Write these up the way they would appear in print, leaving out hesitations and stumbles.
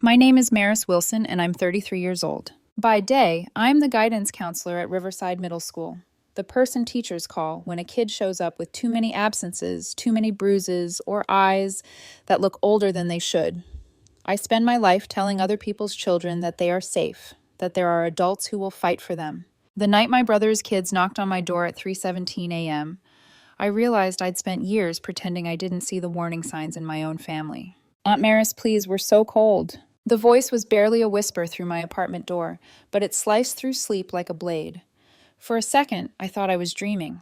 My name is Maris Wilson, and I'm 33 years old. By day, I'm the guidance counselor at Riverside Middle School. The person teachers call when a kid shows up with too many absences, too many bruises, or eyes that look older than they should. I spend my life telling other people's children that they are safe, that there are adults who will fight for them. The night my brother's kids knocked on my door at 3:17 a.m., I realized I'd spent years pretending I didn't see the warning signs in my own family. Aunt Maris, please, we're so cold. The voice was barely a whisper through my apartment door, but it sliced through sleep like a blade. For a second, I thought I was dreaming.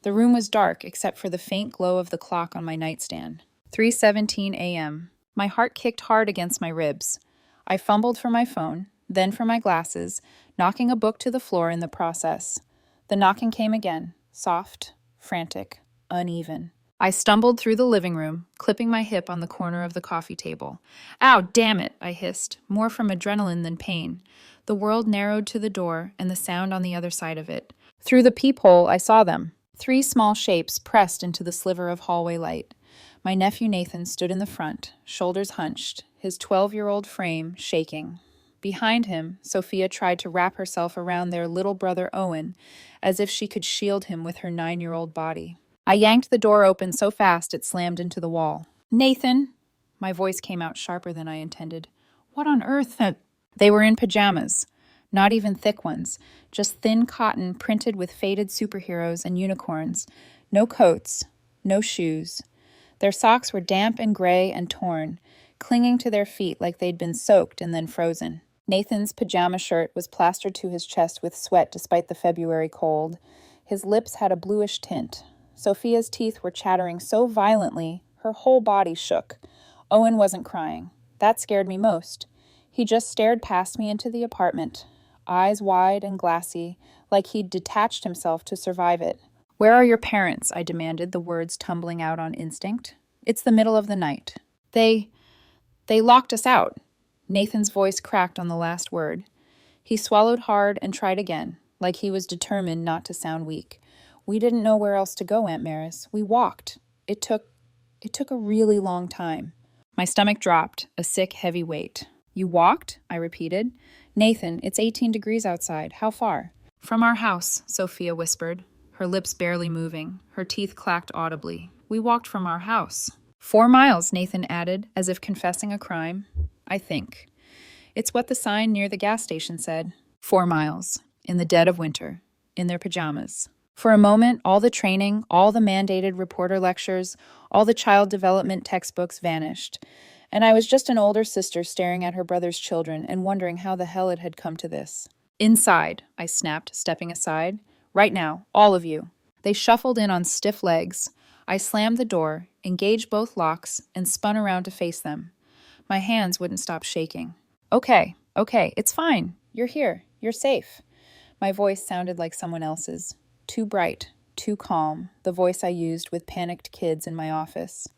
The room was dark except for the faint glow of the clock on my nightstand. 3:17 a.m. My heart kicked hard against my ribs. I fumbled for my phone, then for my glasses, knocking a book to the floor in the process. The knocking came again, soft, frantic, uneven. I stumbled through the living room, clipping my hip on the corner of the coffee table. Ow, damn it, I hissed, more from adrenaline than pain. The world narrowed to the door and the sound on the other side of it. Through the peephole, I saw them. Three small shapes pressed into the sliver of hallway light. My nephew Nathan stood in the front, shoulders hunched, his 12-year-old frame shaking. Behind him, Sophia tried to wrap herself around their little brother Owen, as if she could shield him with her 9-year-old body. I yanked the door open so fast it slammed into the wall. Nathan! My voice came out sharper than I intended. What on earth? They were in pajamas. Not even thick ones. Just thin cotton printed with faded superheroes and unicorns. No coats. No shoes. Their socks were damp and gray and torn, clinging to their feet like they'd been soaked and then frozen. Nathan's pajama shirt was plastered to his chest with sweat despite the February cold. His lips had a bluish tint. Sophia's teeth were chattering so violently, her whole body shook. Owen wasn't crying. That scared me most. He just stared past me into the apartment, eyes wide and glassy, like he'd detached himself to survive it. Where are your parents? I demanded, the words tumbling out on instinct. It's the middle of the night. They locked us out. Nathan's voice cracked on the last word. He swallowed hard and tried again, like he was determined not to sound weak. We didn't know where else to go, Aunt Maris. We walked. It took a really long time. My stomach dropped, a sick, heavy weight. You walked? I repeated. Nathan, it's 18 degrees outside. How far? From our house, Sophia whispered, her lips barely moving. Her teeth clacked audibly. We walked from our house. 4 miles, Nathan added, as if confessing a crime. I think. It's what the sign near the gas station said. 4 miles. In the dead of winter. In their pajamas. For a moment, all the training, all the mandated reporter lectures, all the child development textbooks vanished, and I was just an older sister staring at her brother's children and wondering how the hell it had come to this. Inside, I snapped, stepping aside. Right now, all of you. They shuffled in on stiff legs. I slammed the door, engaged both locks, and spun around to face them. My hands wouldn't stop shaking. Okay, it's fine. You're here. You're safe. My voice sounded like someone else's. Too bright, too calm, the voice I used with panicked kids in my office.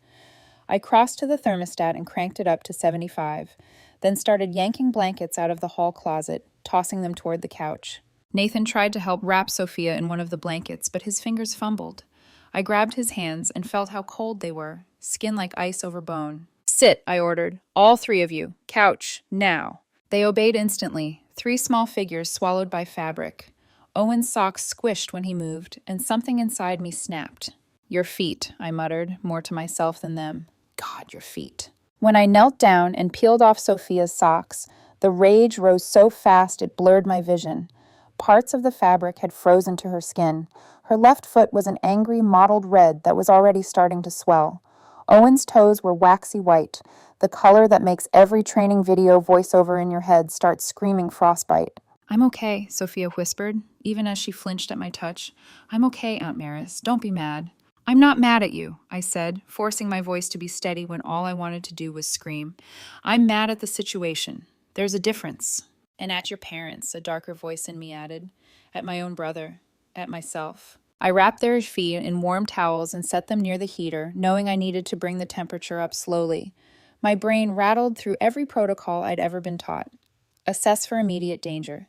I crossed to the thermostat and cranked it up to 75, then started yanking blankets out of the hall closet, tossing them toward the couch. Nathan tried to help wrap Sophia in one of the blankets, but his fingers fumbled. I grabbed his hands and felt how cold they were, skin like ice over bone. Sit, I ordered. All 3 of you. Couch, now. They obeyed instantly, 3 small figures swallowed by fabric. Owen's socks squished when he moved, and something inside me snapped. Your feet, I muttered, more to myself than them. God, your feet. When I knelt down and peeled off Sophia's socks, the rage rose so fast it blurred my vision. Parts of the fabric had frozen to her skin. Her left foot was an angry, mottled red that was already starting to swell. Owen's toes were waxy white, the color that makes every training video voiceover in your head start screaming frostbite. I'm okay, Sophia whispered, even as she flinched at my touch. I'm okay, Aunt Maris. Don't be mad. I'm not mad at you, I said, forcing my voice to be steady when all I wanted to do was scream. I'm mad at the situation. There's a difference. And at your parents, a darker voice in me added. At my own brother. At myself. I wrapped their feet in warm towels and set them near the heater, knowing I needed to bring the temperature up slowly. My brain rattled through every protocol I'd ever been taught. Assess for immediate danger.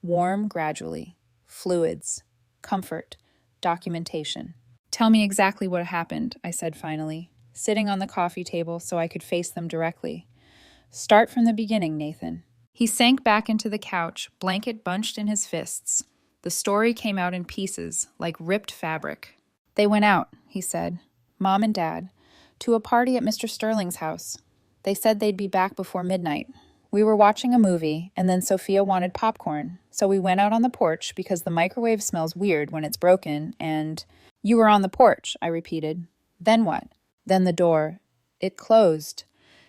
Warm gradually. Fluids. Comfort. Documentation. Tell me exactly what happened, I said finally, sitting on the coffee table so I could face them directly. Start from the beginning, Nathan. He sank back into the couch, blanket bunched in his fists. The story came out in pieces, like ripped fabric. They went out, he said, Mom and Dad, to a party at Mr. Sterling's house. They said they'd be back before midnight. We were watching a movie, and then Sophia wanted popcorn, so we went out on the porch because the microwave smells weird when it's broken, and... You were on the porch, I repeated. Then what? Then the door. It closed.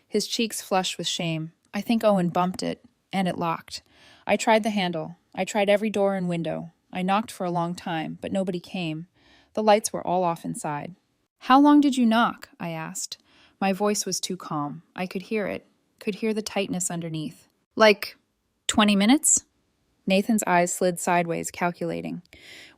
His cheeks flushed with shame. I think Owen bumped it, and it locked. I tried the handle. I tried every door and window. I knocked for a long time, but nobody came. The lights were all off inside. How long did you knock? I asked. My voice was too calm. I could hear it, could hear the tightness underneath. Like 20 minutes? Nathan's eyes slid sideways, calculating.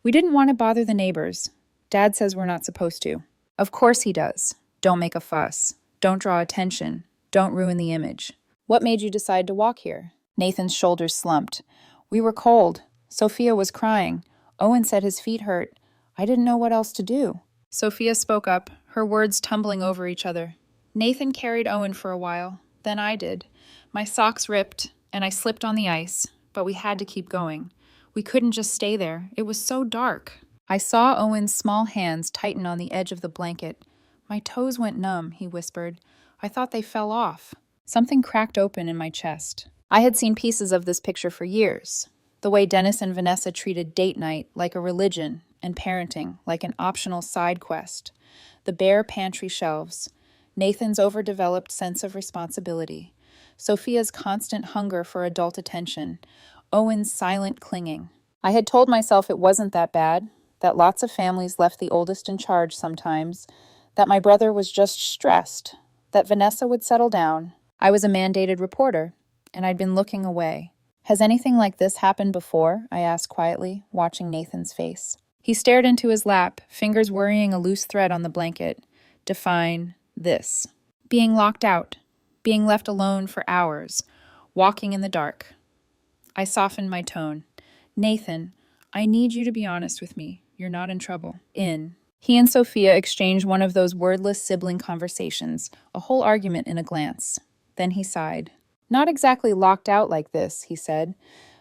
We didn't want to bother the neighbors. Dad says we're not supposed to. Of course he does. Don't make a fuss. Don't draw attention. Don't ruin the image. What made you decide to walk here? Nathan's shoulders slumped. We were cold. Sophia was crying. Owen said his feet hurt. I didn't know what else to do. Sophia spoke up, her words tumbling over each other. Nathan carried Owen for a while. Then I did. My socks ripped, and I slipped on the ice, but we had to keep going. We couldn't just stay there. It was so dark. I saw Owen's small hands tighten on the edge of the blanket. My toes went numb, he whispered. I thought they fell off. Something cracked open in my chest. I had seen pieces of this picture for years. The way Dennis and Vanessa treated date night like a religion and parenting like an optional side quest. The bare pantry shelves. Nathan's overdeveloped sense of responsibility. Sophia's constant hunger for adult attention. Owen's silent clinging. I had told myself it wasn't that bad, that lots of families left the oldest in charge sometimes, that my brother was just stressed, that Vanessa would settle down. I was a mandated reporter, and I'd been looking away. Has anything like this happened before? I asked quietly, watching Nathan's face. He stared into his lap, fingers worrying a loose thread on the blanket. Define this. Being locked out, being left alone for hours, walking in the dark. I softened my tone. Nathan, I need you to be honest with me. You're not in trouble. He and Sophia exchanged one of those wordless sibling conversations, a whole argument in a glance. Then he sighed. Not exactly locked out like this, he said,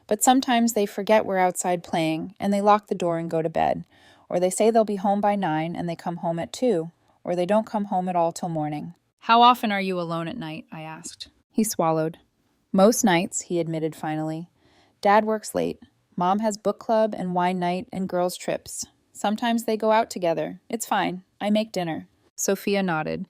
but sometimes they forget we're outside playing, and they lock the door and go to bed. Or they say they'll be home by 9 and they come home at 2, or they don't come home at all till morning. How often are you alone at night? I asked. He swallowed. Most nights, he admitted finally. Dad works late. Mom has book club and wine night and girls' trips. Sometimes they go out together. It's fine. I make dinner. Sophia nodded.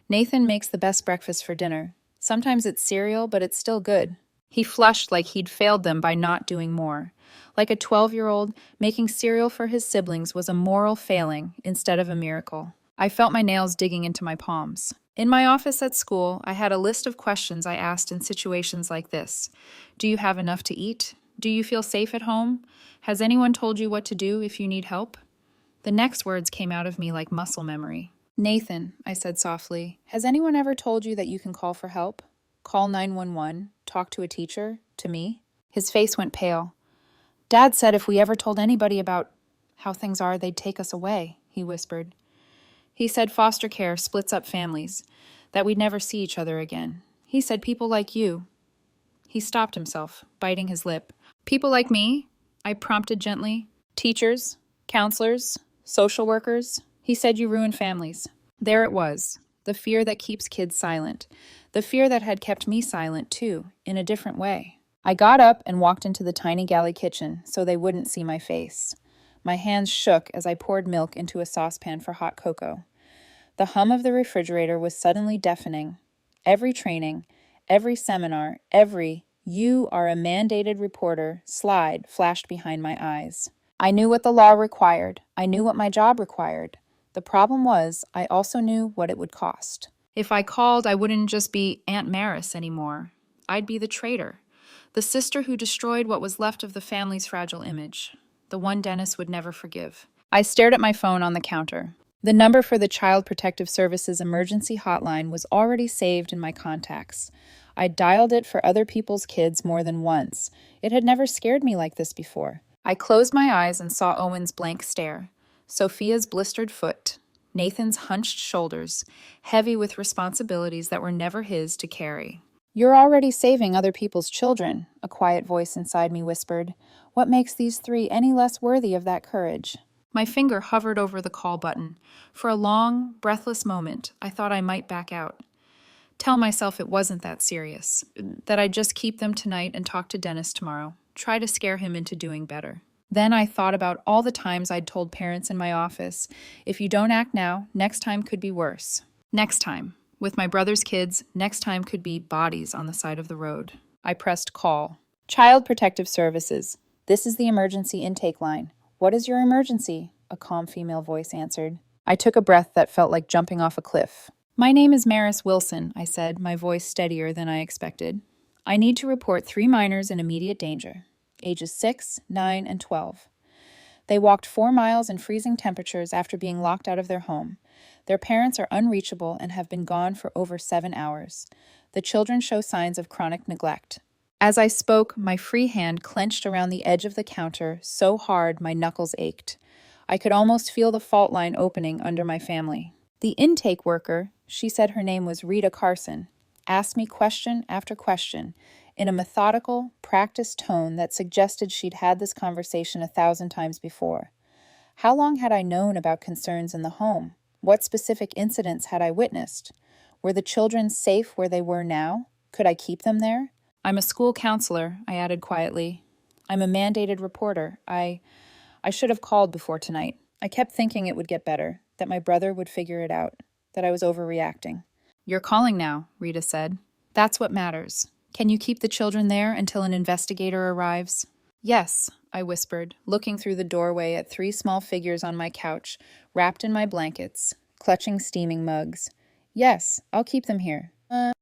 Nathan makes the best breakfast for dinner. Sometimes it's cereal, but it's still good. He flushed like he'd failed them by not doing more. Like a 12-year-old, making cereal for his siblings was a moral failing instead of a miracle. I felt my nails digging into my palms. In my office at school, I had a list of questions I asked in situations like this. Do you have enough to eat? Do you feel safe at home? Has anyone told you what to do if you need help? The next words came out of me like muscle memory. Nathan, I said softly, has anyone ever told you that you can call for help? Call 911, talk to a teacher, to me? His face went pale. Dad said if we ever told anybody about how things are, they'd take us away, he whispered. He said foster care splits up families, that we'd never see each other again. He said people like you. He stopped himself, biting his lip. People like me? I prompted gently. Teachers, counselors, social workers. He said you ruin families. There it was, the fear that keeps kids silent. The fear that had kept me silent, too, in a different way. I got up and walked into the tiny galley kitchen so they wouldn't see my face. My hands shook as I poured milk into a saucepan for hot cocoa. The hum of the refrigerator was suddenly deafening. Every training, every seminar, every "you are a mandated reporter" slide flashed behind my eyes. I knew what the law required. I knew what my job required. The problem was, I also knew what it would cost. If I called, I wouldn't just be Aunt Maris anymore. I'd be the traitor, the sister who destroyed what was left of the family's fragile image, the one Dennis would never forgive. I stared at my phone on the counter. The number for the Child Protective Services emergency hotline was already saved in my contacts. I'd dialed it for other people's kids more than once. It had never scared me like this before. I closed my eyes and saw Owen's blank stare, Sophia's blistered foot, Nathan's hunched shoulders, heavy with responsibilities that were never his to carry. You're already saving other people's children, a quiet voice inside me whispered. What makes these three any less worthy of that courage? My finger hovered over the call button. For a long, breathless moment, I thought I might back out. Tell myself it wasn't that serious, that I'd just keep them tonight and talk to Dennis tomorrow, try to scare him into doing better. Then I thought about all the times I'd told parents in my office, if you don't act now, next time could be worse. Next time. With my brother's kids, next time could be bodies on the side of the road. I pressed call. Child Protective Services. This is the emergency intake line. What is your emergency? A calm female voice answered. I took a breath that felt like jumping off a cliff. My name is Maris Wilson, I said, my voice steadier than I expected. I need to report 3 minors in immediate danger, ages 6, 9, and 12. They walked 4 miles in freezing temperatures after being locked out of their home. Their parents are unreachable and have been gone for over 7 hours. The children show signs of chronic neglect. As I spoke, my free hand clenched around the edge of the counter so hard my knuckles ached. I could almost feel the fault line opening under my family. The intake worker, she said her name was Rita Carson, asked me question after question in a methodical, practiced tone that suggested she'd had this conversation 1,000 times before. How long had I known about concerns in the home? What specific incidents had I witnessed? Were the children safe where they were now? Could I keep them there? I'm a school counselor, I added quietly. I'm a mandated reporter. I should have called before tonight. I kept thinking it would get better, that my brother would figure it out, that I was overreacting. You're calling now, Rita said. That's what matters. Can you keep the children there until an investigator arrives? Yes, I whispered, looking through the doorway at 3 small figures on my couch, wrapped in my blankets, clutching steaming mugs. Yes, I'll keep them here.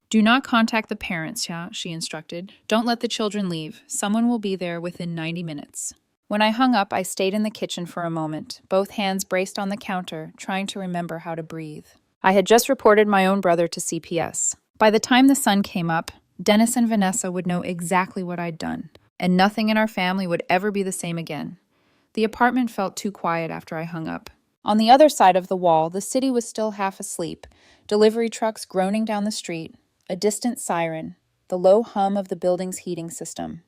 Do not contact the parents, she instructed. Don't let the children leave. Someone will be there within 90 minutes. When I hung up, I stayed in the kitchen for a moment, both hands braced on the counter, trying to remember how to breathe. I had just reported my own brother to CPS. By the time the sun came up, Dennis and Vanessa would know exactly what I'd done, and nothing in our family would ever be the same again. The apartment felt too quiet after I hung up. On the other side of the wall, the city was still half asleep, delivery trucks groaning down the street, a distant siren, the low hum of the building's heating system.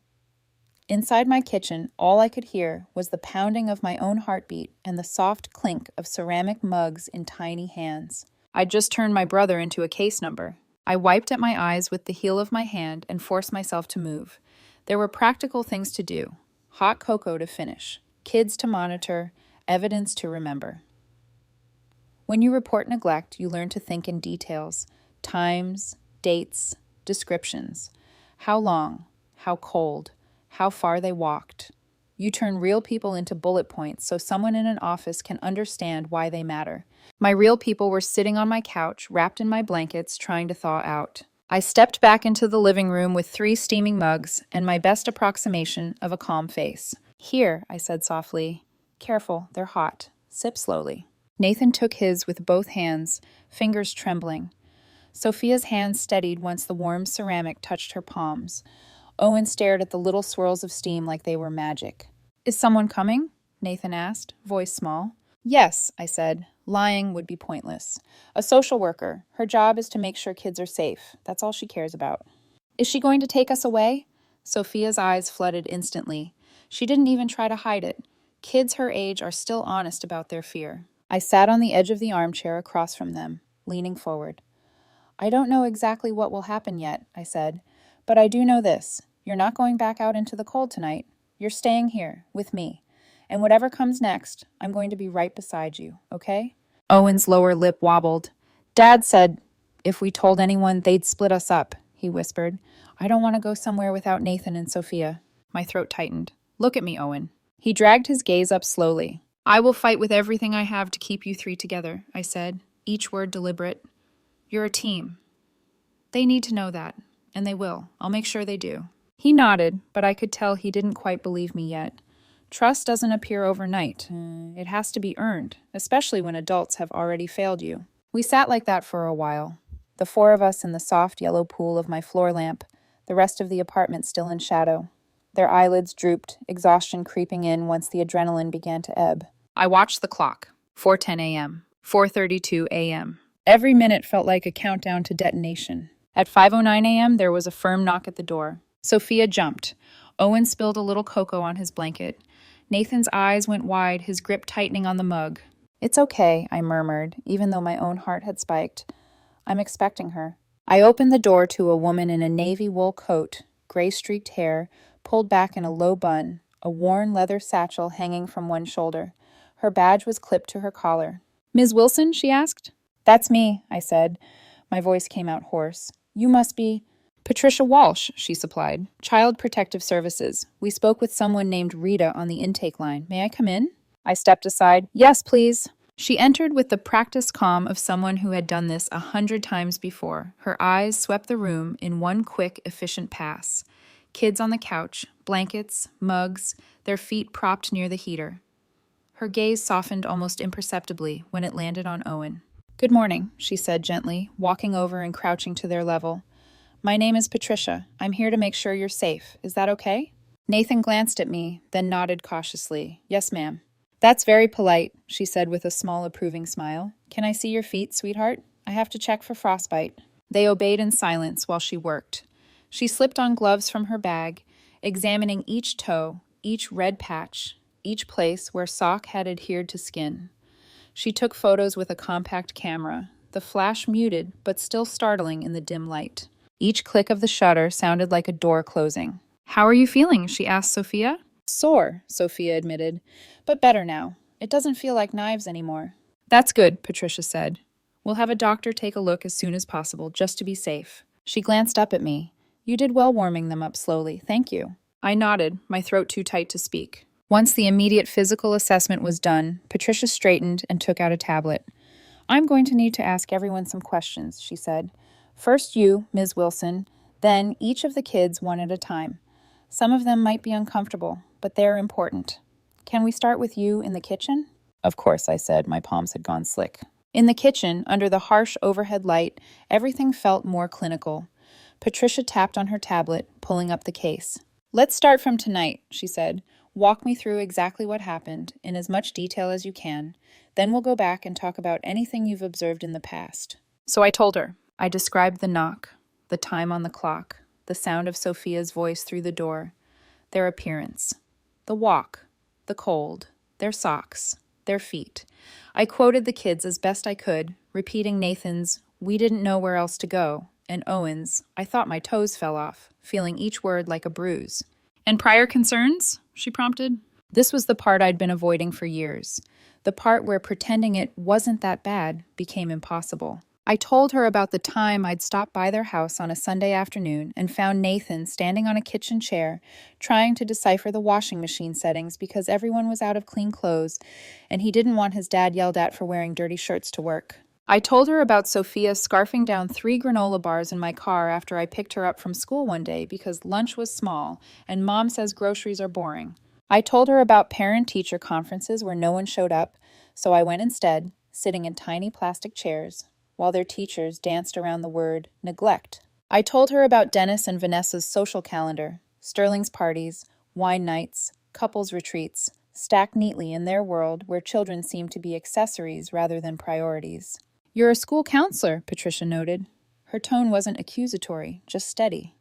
Inside my kitchen, all I could hear was the pounding of my own heartbeat and the soft clink of ceramic mugs in tiny hands. I'd just turned my brother into a case number. I wiped at my eyes with the heel of my hand and forced myself to move. There were practical things to do. Hot cocoa to finish, kids to monitor, evidence to remember. When you report neglect, you learn to think in details. Times, dates, descriptions. How long, how cold, how far they walked. You turn real people into bullet points so someone in an office can understand why they matter. My real people were sitting on my couch, wrapped in my blankets, trying to thaw out. I stepped back into the living room with 3 steaming mugs and my best approximation of a calm face. Here, I said softly. Careful, they're hot. Sip slowly. Nathan took his with both hands, fingers trembling. Sophia's hand steadied once the warm ceramic touched her palms. Owen stared at the little swirls of steam like they were magic. Is someone coming? Nathan asked, voice small. Yes, I said. Lying would be pointless. A social worker. Her job is to make sure kids are safe. That's all she cares about. Is she going to take us away? Sophia's eyes flooded instantly. She didn't even try to hide it. Kids her age are still honest about their fear. I sat on the edge of the armchair across from them, leaning forward. I don't know exactly what will happen yet, I said, but I do know this. You're not going back out into the cold tonight. You're staying here, with me. And whatever comes next, I'm going to be right beside you, okay? Owen's lower lip wobbled. Dad said if we told anyone, they'd split us up, he whispered. I don't want to go somewhere without Nathan and Sophia. My throat tightened. Look at me, Owen. He dragged his gaze up slowly. I will fight with everything I have to keep you 3 together, I said, each word deliberate. You're a team. They need to know that, and they will. I'll make sure they do. He nodded, but I could tell he didn't quite believe me yet. Trust doesn't appear overnight. It has to be earned, especially when adults have already failed you. We sat like that for a while, the 4 of us in the soft yellow pool of my floor lamp, the rest of the apartment still in shadow. Their eyelids drooped, exhaustion creeping in once the adrenaline began to ebb. I watched the clock. 4:10 a.m. 4:32 a.m. Every minute felt like a countdown to detonation. At 5:09 a.m., there was a firm knock at the door. Sophia jumped. Owen spilled a little cocoa on his blanket. Nathan's eyes went wide, his grip tightening on the mug. "It's okay," I murmured, even though my own heart had spiked. "I'm expecting her." I opened the door to a woman in a navy wool coat, gray-streaked hair, pulled back in a low bun, a worn leather satchel hanging from one shoulder. Her badge was clipped to her collar. "Ms. Wilson?" she asked. "That's me," I said. My voice came out hoarse. "You must be—" "Patricia Walsh," she supplied. "Child Protective Services. We spoke with someone named Rita on the intake line. May I come in?" I stepped aside. "Yes, please." She entered with the practiced calm of someone who had done this 100 times before. Her eyes swept the room in one quick, efficient pass. Kids on the couch, blankets, mugs, their feet propped near the heater. Her gaze softened almost imperceptibly when it landed on Owen. "Good morning," she said gently, walking over and crouching to their level. "My name is Patricia. I'm here to make sure you're safe. Is that okay?" Nathan glanced at me, then nodded cautiously. "Yes, ma'am." "That's very polite," she said with a small approving smile. "Can I see your feet, sweetheart? I have to check for frostbite." They obeyed in silence while she worked. She slipped on gloves from her bag, examining each toe, each red patch, each place where sock had adhered to skin. She took photos with a compact camera, the flash muted but still startling in the dim light. Each click of the shutter sounded like a door closing. "How are you feeling?" she asked Sophia. "Sore," Sophia admitted, "but better now. It doesn't feel like knives anymore." "That's good," Patricia said. "We'll have a doctor take a look as soon as possible, just to be safe." She glanced up at me. "You did well warming them up slowly. Thank you." I nodded, my throat too tight to speak. Once the immediate physical assessment was done, Patricia straightened and took out a tablet. "I'm going to need to ask everyone some questions," she said. "First you, Ms. Wilson, then each of the kids one at a time. Some of them might be uncomfortable, but they're important. Can we start with you in the kitchen?" "Of course," I said. My palms had gone slick. In the kitchen, under the harsh overhead light, everything felt more clinical. Patricia tapped on her tablet, pulling up the case. "Let's start from tonight," she said. "Walk me through exactly what happened, in as much detail as you can. Then we'll go back and talk about anything you've observed in the past." So I told her. I described the knock, the time on the clock, the sound of Sophia's voice through the door, their appearance, the walk, the cold, their socks, their feet. I quoted the kids as best I could, repeating Nathan's, "We didn't know where else to go," and Owen's, "I thought my toes fell off," feeling each word like a bruise. "And prior concerns?" she prompted. This was the part I'd been avoiding for years, the part where pretending it wasn't that bad became impossible. I told her about the time I'd stopped by their house on a Sunday afternoon and found Nathan standing on a kitchen chair, trying to decipher the washing machine settings because everyone was out of clean clothes, and he didn't want his dad yelled at for wearing dirty shirts to work. I told her about Sophia scarfing down 3 granola bars in my car after I picked her up from school one day because lunch was small, and Mom says groceries are boring. I told her about parent-teacher conferences where no one showed up, so I went instead, sitting in tiny plastic chairs, while their teachers danced around the word neglect. I told her about Dennis and Vanessa's social calendar, Sterling's parties, wine nights, couples retreats, stacked neatly in their world where children seemed to be accessories rather than priorities. "You're a school counselor," Patricia noted. Her tone wasn't accusatory, just steady.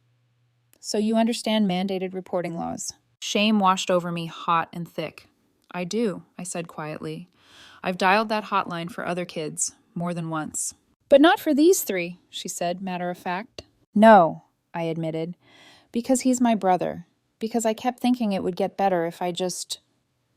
"So you understand mandated reporting laws." Shame washed over me hot and thick. "I do," I said quietly. "I've dialed that hotline for other kids, more than once." "But not for these 3, she said, matter of fact. "No," I admitted, "because he's my brother. Because I kept thinking it would get better if I just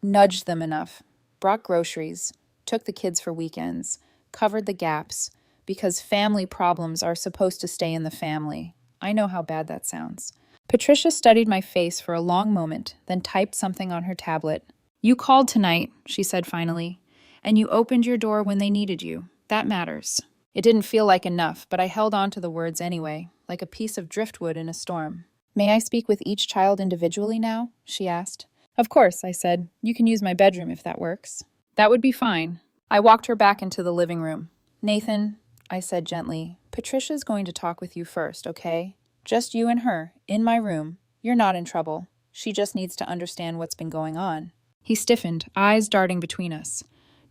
nudged them enough, brought groceries, took the kids for weekends, covered the gaps, because family problems are supposed to stay in the family." I know how bad that sounds. Patricia studied my face for a long moment, then typed something on her tablet. "You called tonight," she said finally, "and you opened your door when they needed you. That matters." It didn't feel like enough, but I held on to the words anyway, like a piece of driftwood in a storm. "May I speak with each child individually now?" she asked. "Of course," I said. "You can use my bedroom if that works." "That would be fine." I walked her back into the living room. "Nathan," I said gently, "Patricia's going to talk with you first, okay? Just you and her, in my room. You're not in trouble. She just needs to understand what's been going on." He stiffened, eyes darting between us.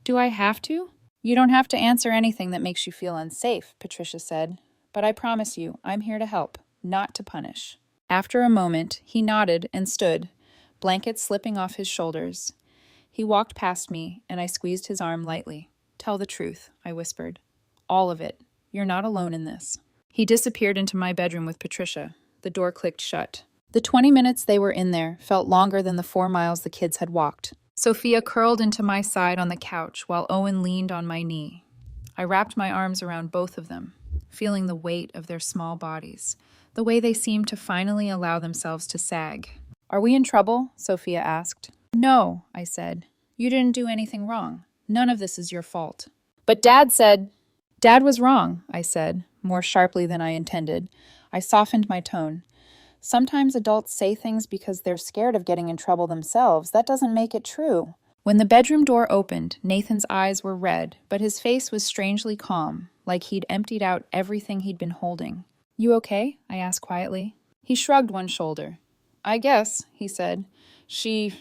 "Do I have to?" "You don't have to answer anything that makes you feel unsafe," Patricia said. But I promise you, I'm here to help, not to punish." After a moment, he nodded and stood, blankets slipping off his shoulders. He walked past me, and I squeezed his arm lightly. "Tell the truth," I whispered. "All of it. You're not alone in this." He disappeared into my bedroom with Patricia. The door clicked shut. The 20 minutes they were in there felt longer than the 4 miles the kids had walked. Sophia curled into my side on the couch while Owen leaned on my knee. I wrapped my arms around both of them, feeling the weight of their small bodies, the way they seemed to finally allow themselves to sag. "Are we in trouble?" Sophia asked. "No," I said. "You didn't do anything wrong. None of this is your fault." "But Dad said—" "Dad was wrong," I said, more sharply than I intended. I softened my tone. "Sometimes adults say things because they're scared of getting in trouble themselves. That doesn't make it true." When the bedroom door opened, Nathan's eyes were red, but his face was strangely calm, like he'd emptied out everything he'd been holding. "You okay?" I asked quietly. He shrugged one shoulder. "I guess," he said. She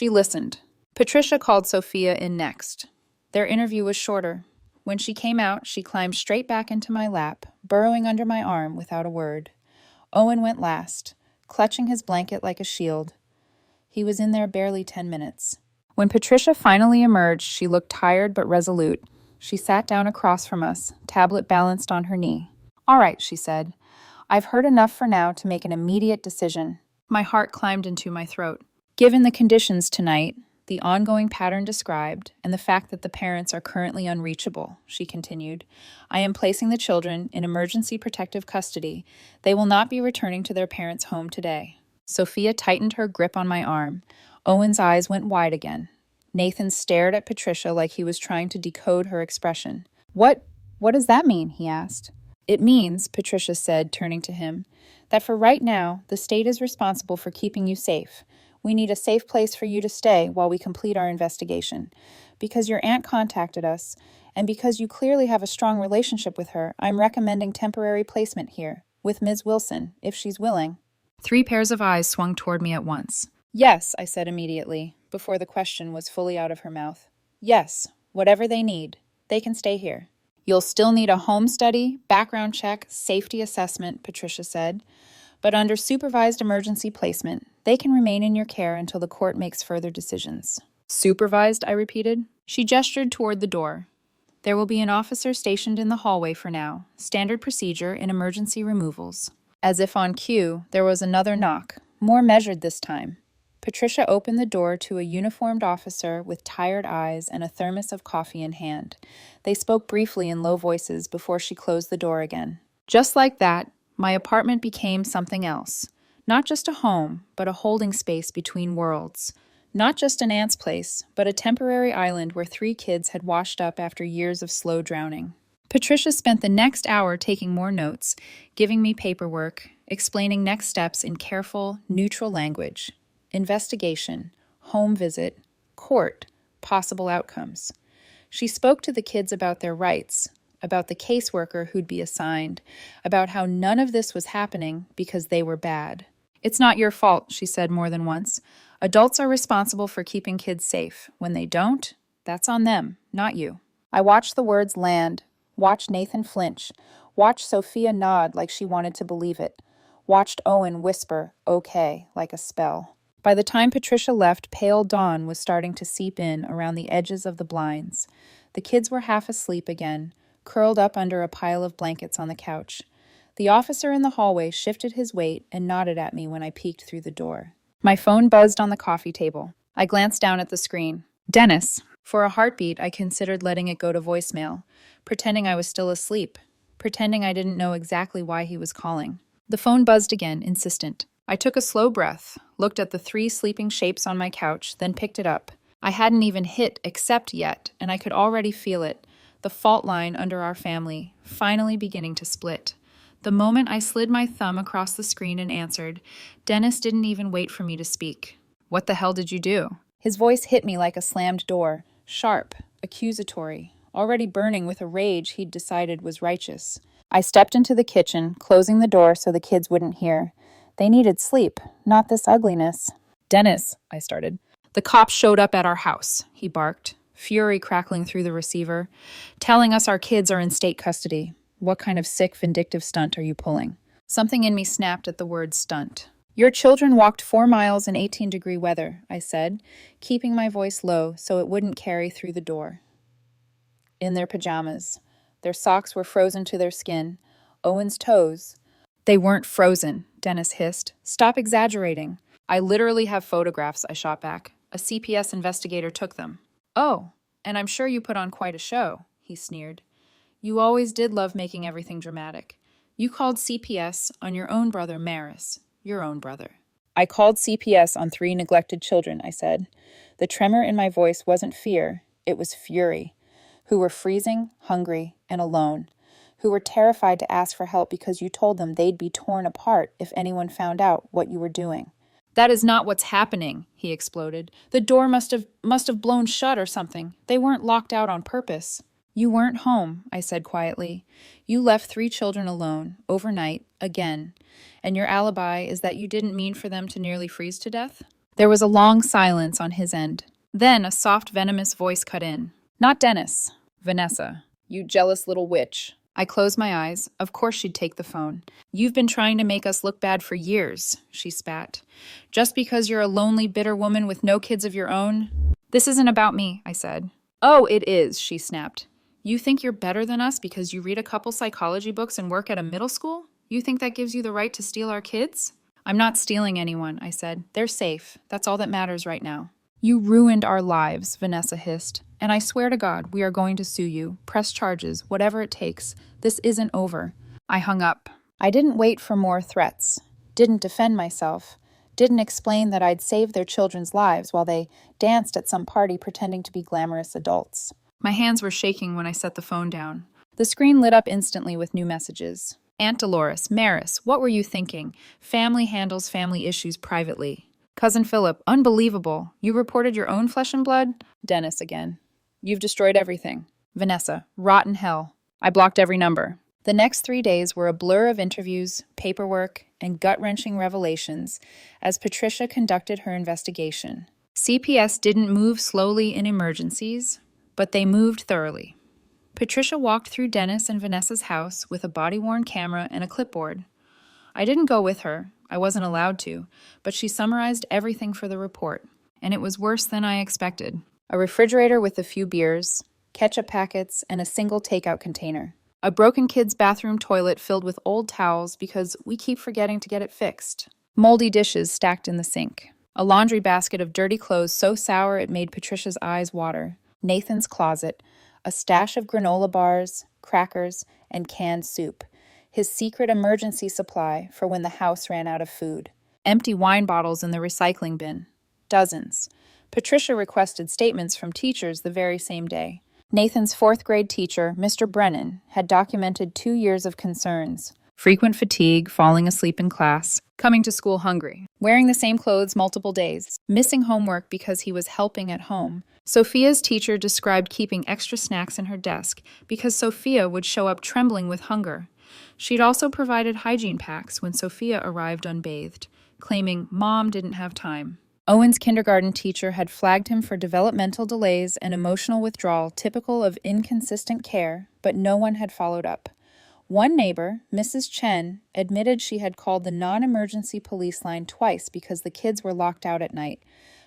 listened. Patricia called Sophia in next. Their interview was shorter. When she came out, she climbed straight back into my lap, burrowing under my arm without a word. Owen went last, clutching his blanket like a shield. He was in there barely 10 minutes. When Patricia finally emerged, she looked tired but resolute. She sat down across from us, tablet balanced on her knee. "All right," she said. "I've heard enough for now to make an immediate decision." My heart climbed into my throat. "Given the conditions tonight, the ongoing pattern described, and the fact that the parents are currently unreachable," she continued, "I am placing the children in emergency protective custody. They will not be returning to their parents' home today." Sophia tightened her grip on my arm. Owen's eyes went wide again. Nathan stared at Patricia like he was trying to decode her expression. What does that mean?" he asked. "It means," Patricia said, turning to him, "that for right now, the state is responsible for keeping you safe. We need a safe place for you to stay while we complete our investigation. Because your aunt contacted us, and because you clearly have a strong relationship with her, I'm recommending temporary placement here, with Ms. Wilson, if she's willing." 3 pairs of eyes swung toward me at once. "Yes," I said immediately, before the question was fully out of her mouth. "Yes, whatever they need. They can stay here." "You'll still need a home study, background check, safety assessment," Patricia said. "But under supervised emergency placement, they can remain in your care until the court makes further decisions." "Supervised?" I repeated. She gestured toward the door. "There will be an officer stationed in the hallway for now, standard procedure in emergency removals." As if on cue, there was another knock, more measured this time. Patricia opened the door to a uniformed officer with tired eyes and a thermos of coffee in hand. They spoke briefly in low voices before she closed the door again. Just like that, my apartment became something else. Not just a home, but a holding space between worlds. Not just an aunt's place, but a temporary island where 3 kids had washed up after years of slow drowning. Patricia spent the next hour taking more notes, giving me paperwork, explaining next steps in careful, neutral language. Investigation, home visit, court, possible outcomes. She spoke to the kids about their rights, about the caseworker who'd be assigned, about how none of this was happening because they were bad. "It's not your fault," she said more than once. "Adults are responsible for keeping kids safe. When they don't, that's on them, not you." I watched the words land, watched Nathan flinch, watched Sophia nod like she wanted to believe it, watched Owen whisper, "Okay," like a spell. By the time Patricia left, pale dawn was starting to seep in around the edges of the blinds. The kids were half asleep again, curled up under a pile of blankets on the couch. The officer in the hallway shifted his weight and nodded at me when I peeked through the door. My phone buzzed on the coffee table. I glanced down at the screen. "Dennis." For a heartbeat, I considered letting it go to voicemail, pretending I was still asleep, pretending I didn't know exactly why he was calling. The phone buzzed again, insistent. I took a slow breath, looked at the 3 sleeping shapes on my couch, then picked it up. I hadn't even hit accept yet, and I could already feel it, the fault line under our family, finally beginning to split. The moment I slid my thumb across the screen and answered, Dennis didn't even wait for me to speak. "What the hell did you do?" His voice hit me like a slammed door, sharp, accusatory, already burning with a rage he'd decided was righteous. I stepped into the kitchen, closing the door so the kids wouldn't hear. They needed sleep, not this ugliness. "Dennis," I started. "The cops showed up at our house," he barked, fury crackling through the receiver, "telling us our kids are in state custody." What kind of sick, vindictive stunt are you pulling? Something in me snapped at the word stunt. Your children walked 4 miles in 18-degree weather, I said, keeping my voice low so it wouldn't carry through the door. In their pajamas. Their socks were frozen to their skin. Owen's toes. They weren't frozen, Dennis hissed. Stop exaggerating. I literally have photographs, I shot back. A CPS investigator took them. Oh, and I'm sure you put on quite a show, he sneered. You always did love making everything dramatic. You called CPS on your own brother, Maris. Your own brother. I called CPS on 3 neglected children, I said. The tremor in my voice wasn't fear, it was fury. Who were freezing, hungry, and alone. Who were terrified to ask for help because you told them they'd be torn apart if anyone found out what you were doing. That is not what's happening, he exploded. The door must have blown shut or something. They weren't locked out on purpose. You weren't home, I said quietly. You left 3 children alone, overnight, again. And your alibi is that you didn't mean for them to nearly freeze to death? There was a long silence on his end. Then a soft, venomous voice cut in. Not Dennis. Vanessa. You jealous little witch. I closed my eyes. Of course she'd take the phone. You've been trying to make us look bad for years, she spat. Just because you're a lonely, bitter woman with no kids of your own? This isn't about me, I said. Oh, it is, she snapped. You think you're better than us because you read a couple psychology books and work at a middle school? You think that gives you the right to steal our kids? I'm not stealing anyone, I said. They're safe. That's all that matters right now. You ruined our lives, Vanessa hissed. And I swear to God, we are going to sue you, press charges, whatever it takes. This isn't over. I hung up. I didn't wait for more threats. Didn't defend myself. Didn't explain that I'd saved their children's lives while they danced at some party pretending to be glamorous adults. My hands were shaking when I set the phone down. The screen lit up instantly with new messages. Aunt Dolores, Maris, what were you thinking? Family handles family issues privately. Cousin Philip, unbelievable. You reported your own flesh and blood? Dennis again. You've destroyed everything. Vanessa, rotten hell. I blocked every number. The next 3 days were a blur of interviews, paperwork, and gut-wrenching revelations as Patricia conducted her investigation. CPS didn't move slowly in emergencies, but they moved thoroughly. Patricia walked through Dennis and Vanessa's house with a body-worn camera and a clipboard. I didn't go with her. I wasn't allowed to, but she summarized everything for the report, and it was worse than I expected. A refrigerator with a few beers, ketchup packets, and a single takeout container. A broken kid's bathroom toilet filled with old towels because we keep forgetting to get it fixed. Moldy dishes stacked in the sink. A laundry basket of dirty clothes so sour it made Patricia's eyes water. Nathan's closet. A stash of granola bars, crackers, and canned soup. His secret emergency supply for when the house ran out of food. Empty wine bottles in the recycling bin. Dozens. Patricia requested statements from teachers the very same day. Nathan's 4th grade teacher, Mr. Brennan, had documented 2 years of concerns. Frequent fatigue, falling asleep in class, coming to school hungry, wearing the same clothes multiple days, missing homework because he was helping at home. Sophia's teacher described keeping extra snacks in her desk because Sophia would show up trembling with hunger. She'd also provided hygiene packs when Sophia arrived unbathed, claiming Mom didn't have time. Owen's kindergarten teacher had flagged him for developmental delays and emotional withdrawal typical of inconsistent care, but no one had followed up. One neighbor, Mrs. Chen, admitted she had called the non-emergency police line twice because the kids were locked out at night.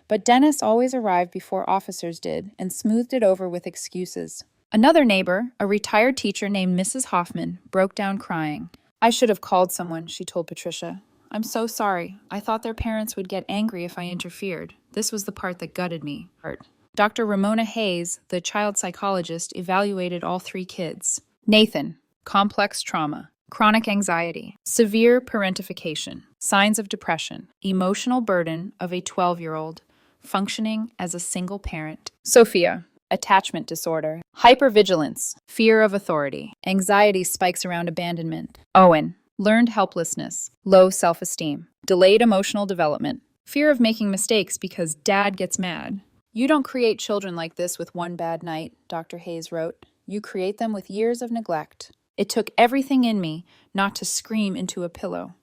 But Dennis always arrived before officers did and smoothed it over with excuses. Another neighbor, a retired teacher named Mrs. Hoffman, broke down crying. I should have called someone, she told Patricia. I'm so sorry. I thought their parents would get angry if I interfered. This was the part that gutted me. Dr. Ramona Hayes, the child psychologist, evaluated all 3 kids. Nathan, complex trauma, chronic anxiety, severe parentification, signs of depression, emotional burden of a 12-year-old, functioning as a single parent. Sophia, attachment disorder, hypervigilance, fear of authority, anxiety spikes around abandonment. Owen, learned helplessness, low self-esteem, delayed emotional development, fear of making mistakes because dad gets mad. You don't create children like this with one bad night, Dr. Hayes wrote. You create them with years of neglect. It took everything in me not to scream into a pillow.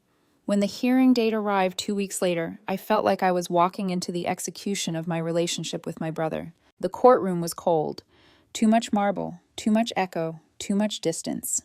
When the hearing date arrived 2 weeks later, I felt like I was walking into the execution of my relationship with my brother. The courtroom was cold. Too much marble, too much echo, too much distance.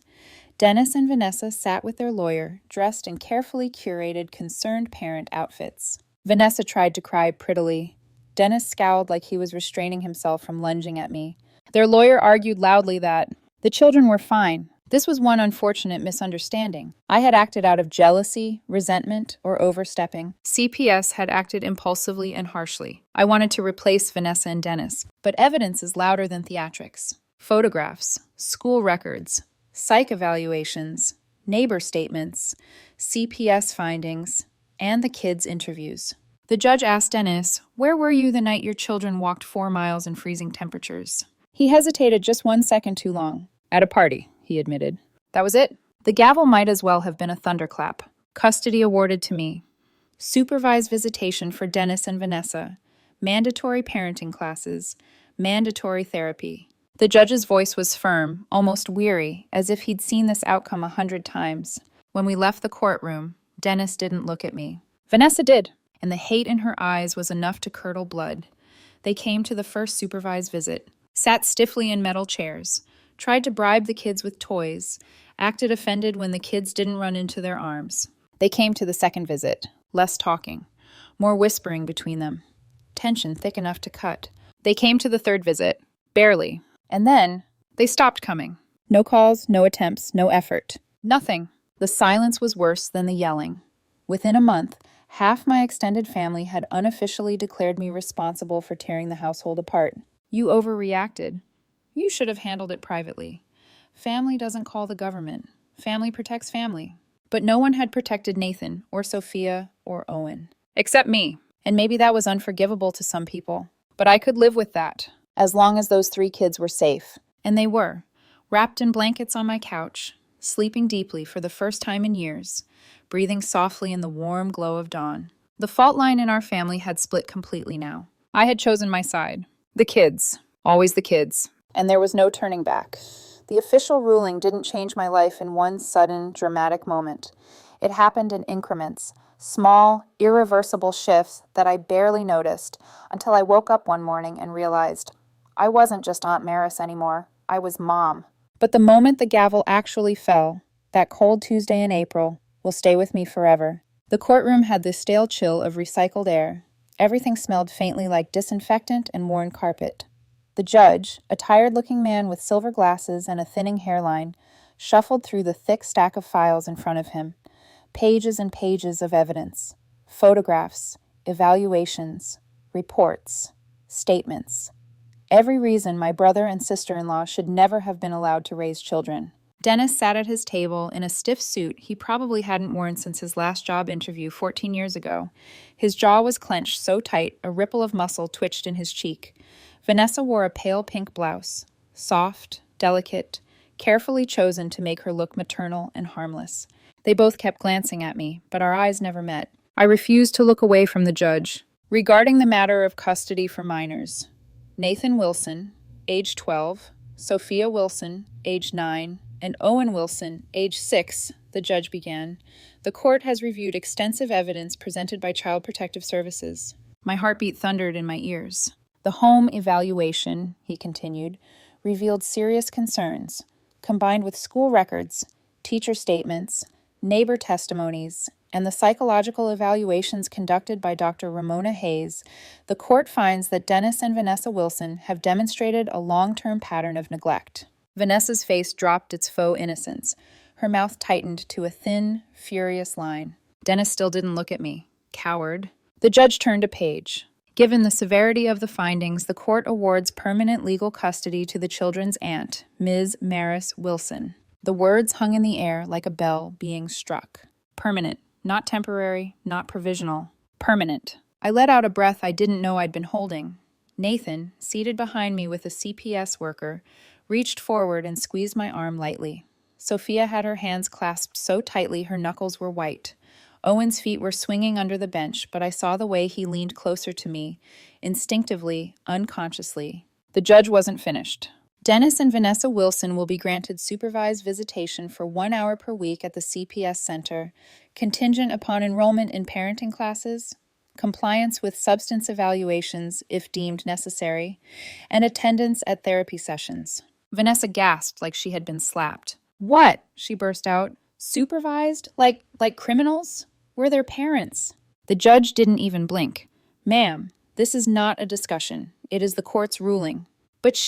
Dennis and Vanessa sat with their lawyer, dressed in carefully curated concerned parent outfits. Vanessa tried to cry prettily. Dennis scowled like he was restraining himself from lunging at me. Their lawyer argued loudly that the children were fine. This was one unfortunate misunderstanding. I had acted out of jealousy, resentment, or overstepping. CPS had acted impulsively and harshly. I wanted to replace Vanessa and Dennis, but evidence is louder than theatrics. Photographs, school records, psych evaluations, neighbor statements, CPS findings, and the kids' interviews. The judge asked Dennis, "Where were you the night your children walked 4 miles in freezing temperatures?" He hesitated just 1 second too long. "At a party," he admitted. That was it. The gavel might as well have been a thunderclap. Custody awarded to me. Supervised visitation for Dennis and Vanessa. Mandatory parenting classes. Mandatory therapy. The judge's voice was firm, almost weary, as if he'd seen this outcome 100 times. When we left the courtroom, Dennis didn't look at me. Vanessa did, and the hate in her eyes was enough to curdle blood. They came to the first supervised visit, sat stiffly in metal chairs, tried to bribe the kids with toys, acted offended when the kids didn't run into their arms. They came to the second visit, less talking, more whispering between them, tension thick enough to cut. They came to the third visit, barely, and then they stopped coming. No calls, no attempts, no effort. Nothing. The silence was worse than the yelling. Within a month, half my extended family had unofficially declared me responsible for tearing the household apart. You overreacted. You should have handled it privately. Family doesn't call the government. Family protects family. But no one had protected Nathan, or Sophia, or Owen. Except me. And maybe that was unforgivable to some people. But I could live with that, as long as those 3 kids were safe. And they were, wrapped in blankets on my couch, sleeping deeply for the first time in years, breathing softly in the warm glow of dawn. The fault line in our family had split completely now. I had chosen my side. The kids. Always the kids. And there was no turning back. The official ruling didn't change my life in one sudden, dramatic moment. It happened in increments, small, irreversible shifts that I barely noticed until I woke up one morning and realized I wasn't just Aunt Maris anymore. I was Mom. But the moment the gavel actually fell, that cold Tuesday in April, will stay with me forever. The courtroom had the stale chill of recycled air. Everything smelled faintly like disinfectant and worn carpet. The judge, a tired-looking man with silver glasses and a thinning hairline, shuffled through the thick stack of files in front of him. Pages and pages of evidence. Photographs, evaluations, reports, statements. Every reason my brother and sister-in-law should never have been allowed to raise children. Dennis sat at his table in a stiff suit he probably hadn't worn since his last job interview 14 years ago. His jaw was clenched so tight a ripple of muscle twitched in his cheek. Vanessa wore a pale pink blouse, soft, delicate, carefully chosen to make her look maternal and harmless. They both kept glancing at me, but our eyes never met. I refused to look away from the judge. Regarding the matter of custody for minors, Nathan Wilson, age 12, Sophia Wilson, age 9, and Owen Wilson, age 6, the judge began, the court has reviewed extensive evidence presented by Child Protective Services. My heartbeat thundered in my ears. The home evaluation, he continued, revealed serious concerns. Combined with school records, teacher statements, neighbor testimonies, and the psychological evaluations conducted by Dr. Ramona Hayes, the court finds that Dennis and Vanessa Wilson have demonstrated a long-term pattern of neglect. Vanessa's face dropped its faux innocence. Her mouth tightened to a thin, furious line. Dennis still didn't look at me. Coward. The judge turned a page. Given the severity of the findings, the court awards permanent legal custody to the children's aunt, Ms. Maris Wilson. The words hung in the air like a bell being struck. Permanent. Not temporary, not provisional. Permanent. I let out a breath I didn't know I'd been holding. Nathan, seated behind me with a CPS worker, reached forward and squeezed my arm lightly. Sophia had her hands clasped so tightly her knuckles were white. Owen's feet were swinging under the bench, but I saw the way he leaned closer to me, instinctively, unconsciously. The judge wasn't finished. Dennis and Vanessa Wilson will be granted supervised visitation for 1 hour per week at the CPS Center, contingent upon enrollment in parenting classes, compliance with substance evaluations if deemed necessary, and attendance at therapy sessions. Vanessa gasped like she had been slapped. What? She burst out. Supervised? Like criminals? We're their parents. The judge didn't even blink. Ma'am, this is not a discussion. It is the court's ruling. But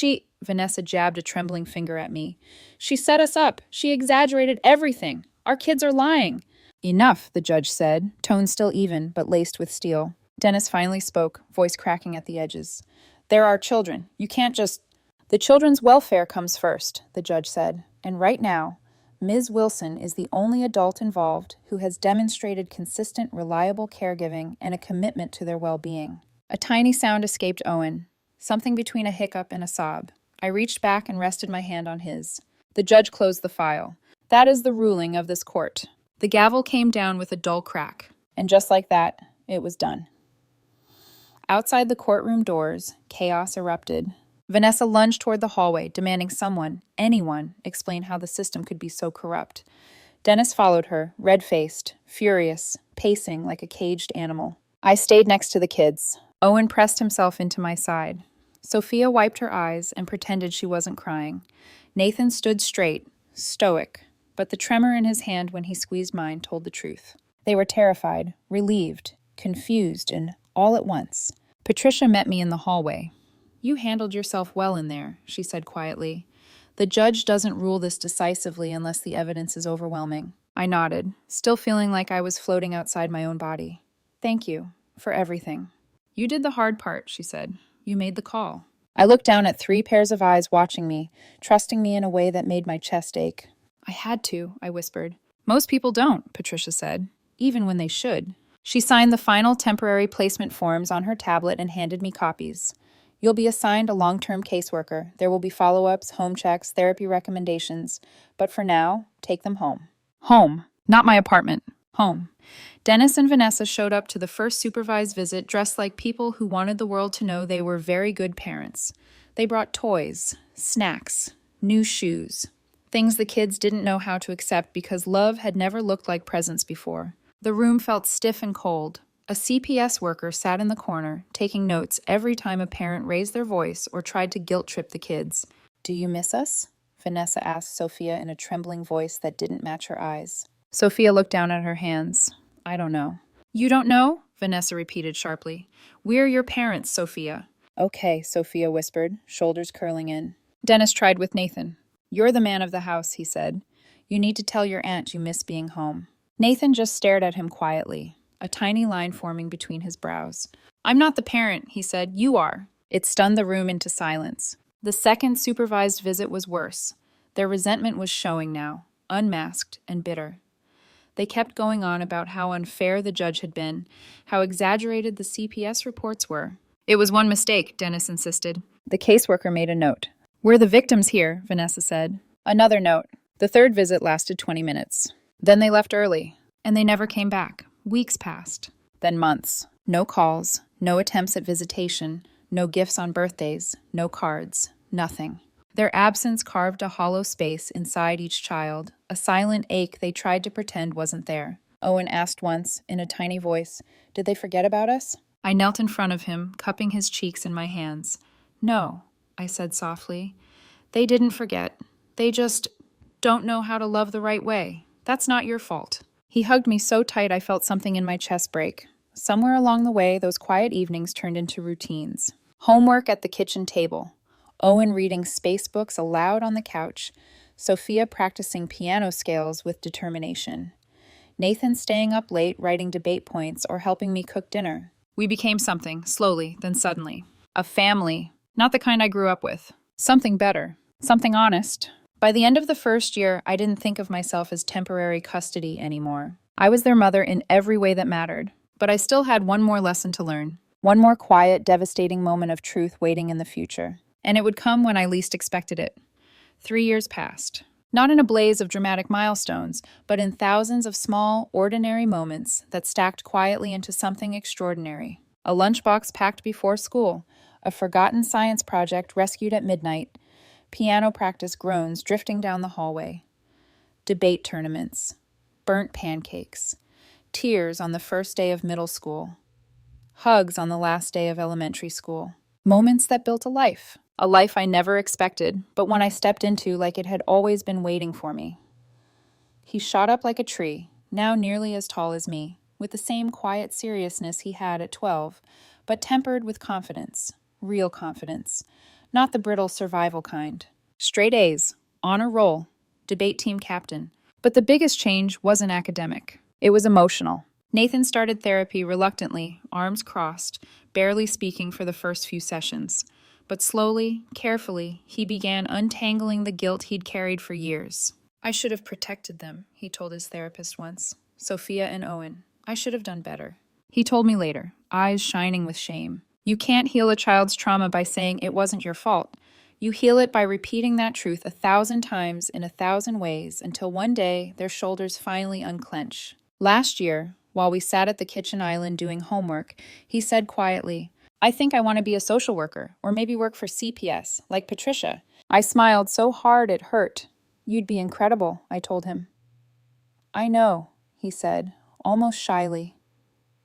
Vanessa jabbed a trembling finger at me. She set us up. She exaggerated everything. Our kids are lying. Enough, the judge said, tone still even, but laced with steel. Dennis finally spoke, voice cracking at the edges. There are children. You can't just... The children's welfare comes first, the judge said. And right now, Ms. Wilson is the only adult involved who has demonstrated consistent, reliable caregiving and a commitment to their well-being. A tiny sound escaped Owen, something between a hiccup and a sob. I reached back and rested my hand on his. The judge closed the file. That is the ruling of this court. The gavel came down with a dull crack, and just like that, it was done. Outside the courtroom doors, chaos erupted. Vanessa lunged toward the hallway, demanding someone, anyone, explain how the system could be so corrupt. Dennis followed her, red-faced, furious, pacing like a caged animal. I stayed next to the kids. Owen pressed himself into my side. Sophia wiped her eyes and pretended she wasn't crying. Nathan stood straight, stoic, but the tremor in his hand when he squeezed mine told the truth. They were terrified, relieved, confused, and all at once. Patricia met me in the hallway. You handled yourself well in there, she said quietly. The judge doesn't rule this decisively unless the evidence is overwhelming. I nodded, still feeling like I was floating outside my own body. Thank you for everything. You did the hard part, she said. You made the call. I looked down at 3 pairs of eyes watching me, trusting me in a way that made my chest ache. I had to, I whispered. Most people don't, Patricia said, even when they should. She signed the final temporary placement forms on her tablet and handed me copies. You'll be assigned a long-term caseworker. There will be follow-ups, home checks, therapy recommendations. But for now, take them home. Home. Not my apartment. Home. Dennis and Vanessa showed up to the first supervised visit dressed like people who wanted the world to know they were very good parents. They brought toys, snacks, new shoes, things the kids didn't know how to accept because love had never looked like presents before. The room felt stiff and cold. A CPS worker sat in the corner, taking notes every time a parent raised their voice or tried to guilt-trip the kids. Do you miss us? Vanessa asked Sophia in a trembling voice that didn't match her eyes. Sophia looked down at her hands. I don't know. You don't know? Vanessa repeated sharply. We're your parents, Sophia. Okay, Sophia whispered, shoulders curling in. Dennis tried with Nathan. You're the man of the house, he said. You need to tell your aunt you miss being home. Nathan just stared at him quietly, a tiny line forming between his brows. I'm not the parent, he said. You are. It stunned the room into silence. The second supervised visit was worse. Their resentment was showing now, unmasked and bitter. They kept going on about how unfair the judge had been, how exaggerated the CPS reports were. It was one mistake, Dennis insisted. The caseworker made a note. We're the victims here, Vanessa said. Another note. The third visit lasted 20 minutes. Then they left early, and they never came back. Weeks passed. Then months. No calls, no attempts at visitation, no gifts on birthdays, no cards, nothing. Their absence carved a hollow space inside each child, a silent ache they tried to pretend wasn't there. Owen asked once, in a tiny voice, Did they forget about us? I knelt in front of him, cupping his cheeks in my hands. No, I said softly. They didn't forget. They just don't know how to love the right way. That's not your fault. He hugged me so tight I felt something in my chest break. Somewhere along the way, those quiet evenings turned into routines. Homework at the kitchen table. Owen reading space books aloud on the couch. Sophia practicing piano scales with determination. Nathan staying up late writing debate points or helping me cook dinner. We became something, slowly, then suddenly. A family. Not the kind I grew up with. Something better. Something honest. By the end of the first year, I didn't think of myself as temporary custody anymore. I was their mother in every way that mattered. But I still had one more lesson to learn. One more quiet, devastating moment of truth waiting in the future. And it would come when I least expected it. 3 years passed. Not in a blaze of dramatic milestones, but in thousands of small, ordinary moments that stacked quietly into something extraordinary. A lunchbox packed before school, a forgotten science project rescued at midnight, piano practice groans drifting down the hallway, debate tournaments, burnt pancakes, tears on the first day of middle school, hugs on the last day of elementary school. Moments that built a life I never expected, but one I stepped into like it had always been waiting for me. He shot up like a tree, now nearly as tall as me, with the same quiet seriousness he had at 12, but tempered with confidence, real confidence, not the brittle survival kind. Straight A's, honor roll, debate team captain. But the biggest change wasn't academic. It was emotional. Nathan started therapy reluctantly, arms crossed, barely speaking for the first few sessions. But slowly, carefully, he began untangling the guilt he'd carried for years. I should have protected them, he told his therapist once. Sophia and Owen. I should have done better. He told me later, eyes shining with shame. You can't heal a child's trauma by saying it wasn't your fault. You heal it by repeating that truth 1,000 times in 1,000 ways until one day their shoulders finally unclench. Last year, while we sat at the kitchen island doing homework, he said quietly, I think I want to be a social worker, or maybe work for CPS, like Patricia. I smiled so hard it hurt. You'd be incredible, I told him. I know, he said, almost shyly.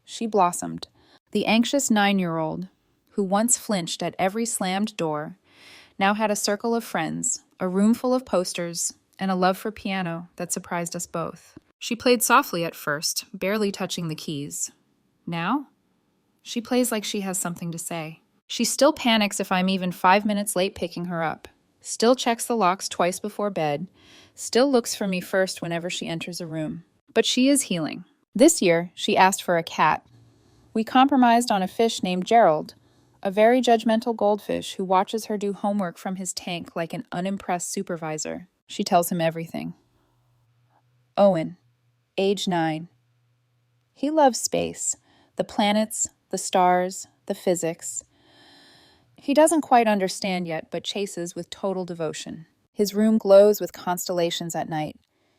She blossomed. The anxious 9-year-old, who once flinched at every slammed door, now had a circle of friends, a room full of posters, and a love for piano that surprised us both. She played softly at first, barely touching the keys. Now, she plays like she has something to say. She still panics if I'm even 5 minutes late picking her up, still checks the locks twice before bed, still looks for me first whenever she enters a room. But she is healing. This year, she asked for a cat. We compromised on a fish named Gerald, a very judgmental goldfish who watches her do homework from his tank like an unimpressed supervisor. She tells him everything. Owen, age 9. He loves space, the planets, the stars, the physics. He doesn't quite understand yet, but chases with total devotion. His room glows with constellations at night.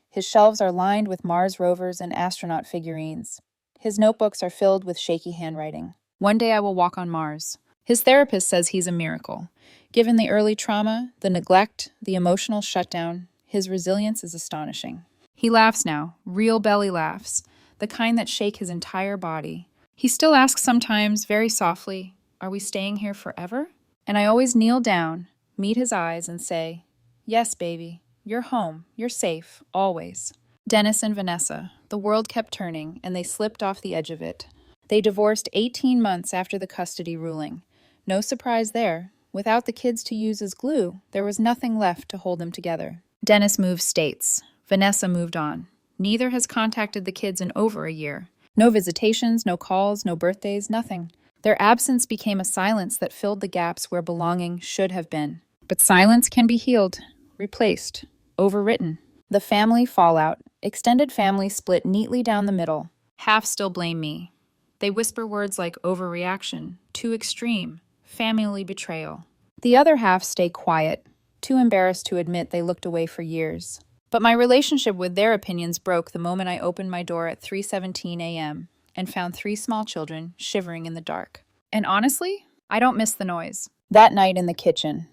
His shelves are lined with Mars rovers and astronaut figurines. His notebooks are filled with shaky handwriting. One day I will walk on Mars. His therapist says he's a miracle. Given the early trauma, the neglect, the emotional shutdown, his resilience is astonishing. He laughs now, real belly laughs, the kind that shake his entire body. He still asks sometimes, very softly, are we staying here forever? And I always kneel down, meet his eyes, and say, yes, baby, you're home, you're safe, always. Dennis and Vanessa, the world kept turning, and they slipped off the edge of it. They divorced 18 months after the custody ruling. No surprise there. Without the kids to use as glue, there was nothing left to hold them together. Dennis moved states. Vanessa moved on. Neither has contacted the kids in over a year. No visitations, no calls, no birthdays, nothing. Their absence became a silence that filled the gaps where belonging should have been. But silence can be healed, replaced, overwritten. The family fallout. Extended family split neatly down the middle. Half still blame me. They whisper words like overreaction, too extreme, family betrayal. The other half stay quiet, too embarrassed to admit they looked away for years. But my relationship with their opinions broke the moment I opened my door at 3:17 a.m. and found 3 small children shivering in the dark. And honestly, I don't miss the noise. That night in the kitchen.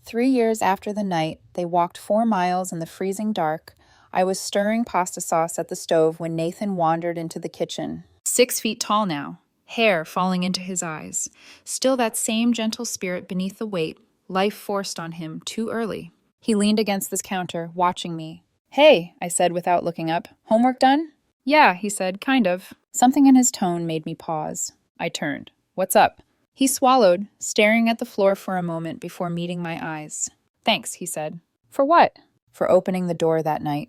3 years after the night they walked 4 miles in the freezing dark, I was stirring pasta sauce at the stove when Nathan wandered into the kitchen. 6 feet tall now, hair falling into his eyes. Still that same gentle spirit beneath the weight, life forced on him too early. He leaned against this counter, watching me. Hey, I said without looking up. Homework done? Yeah, he said, kind of. Something in his tone made me pause. I turned. What's up? He swallowed, staring at the floor for a moment before meeting my eyes. Thanks, he said. For what? For opening the door that night.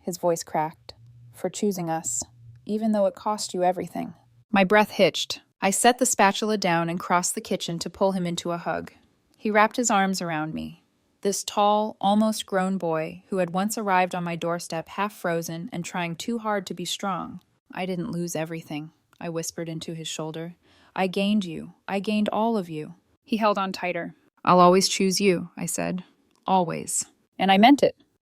His voice cracked. For choosing us, even though it cost you everything. My breath hitched. I set the spatula down and crossed the kitchen to pull him into a hug. He wrapped his arms around me. This tall, almost grown boy who had once arrived on my doorstep half frozen and trying too hard to be strong. I didn't lose everything, I whispered into his shoulder. I gained you. I gained all of you. He held on tighter. I'll always choose you, I said. Always. And I meant it.